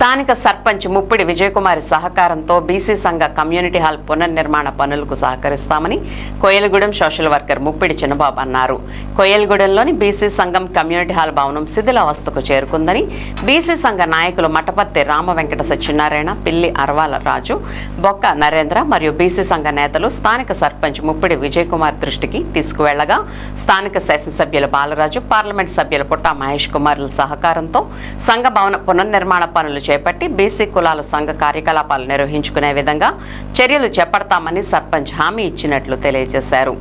స్థానిక సర్పంచ్ ముప్పిడి విజయకుమారి సహకారంతో బీసీ సంఘ కమ్యూనిటీ హాల్ పునర్నిర్మాణ పనులకు సహకరిస్తామని కోయలగూడెం సోషల్ వర్కర్ ముప్పిడి చిన్నబాబు అన్నారు. కోయలగూడెంలోని బీసీ సంఘం కమ్యూనిటీ హాల్ భవనం శిథిలావస్థకు చేరుకుందని బీసీ సంఘ నాయకులు మటపత్తి రామ వెంకట సత్యనారాయణ, పిల్లి అరవాల రాజు, బొక్క నరేంద్ర మరియు బీసీ సంఘ నేతలు స్థానిక సర్పంచ్ ముప్పిడి విజయకుమార్ దృష్టికి తీసుకువెళ్లగా స్థానిక శాసనసభ్యుల బాలరాజు, పార్లమెంట్ సభ్యుల పుట్టా మహేష్ కుమార్ల సహకారంతో సంఘ భవన పునర్నిర్మాణ పనులు చేపట్టి బీసీ కులాల సంఘ కార్యకలాపాలు నిర్వహించుకునే విధంగా చర్యలు చేపడతామని సర్పంచ్ హామీ ఇచ్చినట్లు తెలియజేశారు.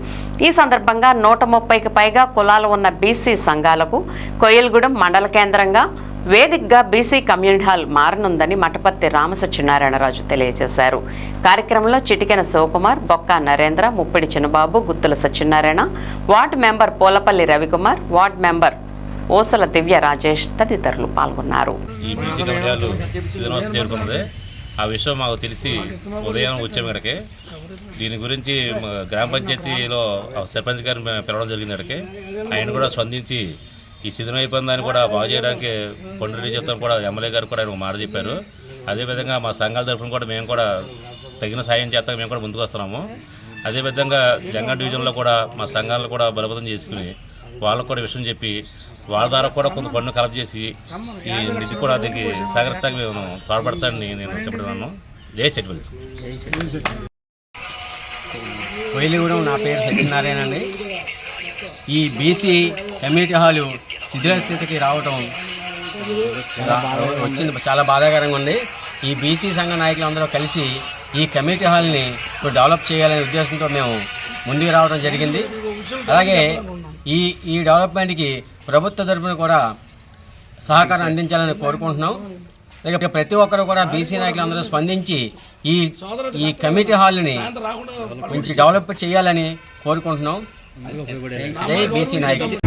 ఈ సందర్భంగా 130కి పైగా కులాలు ఉన్న బీసీ సంఘాలకు కోయలగూడెం మండల కేంద్రంగా వేదికగా బీసీ కమ్యూనిటీ హాల్ మారనుందని మటపత్తి రామసత్యనారాయణరాజు తెలియజేశారు. కార్యక్రమంలో Chitikena Sivakumar, Bokka Narendra, Muppidi Chinnababu, Guttula Satyanarayana, ward member Polapalli Ravikumar, ward member Osala Divya Rajesh తదితరులు పాల్గొన్నారు. ఈ బీసీ కమ్యూనిటీ చేరుకున్నది ఆ విషయం మాకు తెలిసి ఉదయం వచ్చాము ఇక్కడికి. దీని గురించి గ్రామ పంచాయతీలో సర్పంచ్ గారిని పిలవడం జరిగింది. ఇక్కడికి ఆయన కూడా స్పందించి ఈ శిథిలం అయిపోయిందని కూడా బాగు చేయడానికి కొండ రిలీజ్ కూడా ఎమ్మెల్యే గారు కూడా ఆయన మాట చెప్పారు. అదేవిధంగా మా సంఘాల తరఫున కూడా మేము కూడా తగిన సాయం చేస్తాం, మేము కూడా ముందుకు వస్తున్నాము. అదేవిధంగా జంగా డివిజన్లో కూడా మా సంఘాలను కూడా బలపతం చేసుకుని వాళ్ళకు కూడా విషయం చెప్పి వాళ్ళ ద్వారా కూడా కొంత పన్ను కలెక్ట్ చేసి ఈ నిధి కూడా దీనికి సహకరిస్తానికి మేము తోడ్పడతానని నేను చెప్పడున్నాను. జై సెటిల్స్. కోయలగూడెం, నా పేరు సత్యనారాయణ అండి. ఈ బీసీ కమ్యూనిటీ హాలు శిథిల స్థితికి రావటం వచ్చింది, చాలా బాధాకరంగా ఉంది. ఈ బీసీ సంఘ నాయకులందరూ కలిసి ఈ కమ్యూనిటీ హాల్ని ఇప్పుడు డెవలప్ చేయాలనే ఉద్దేశంతో మేము ముందుకు రావడం జరిగింది. అలాగే ఈ డెవలప్మెంట్కి ప్రభుత్వ తరఫున కూడా సహకారం అందించాలని కోరుకుంటున్నాం. లేక ప్రతి ఒక్కరు కూడా బీసీ నాయకులందరూ స్పందించి ఈ కమ్యూనిటీ హాల్ని మంచి డెవలప్ చేయాలని కోరుకుంటున్నాం. జై బీసీ నాయకులు.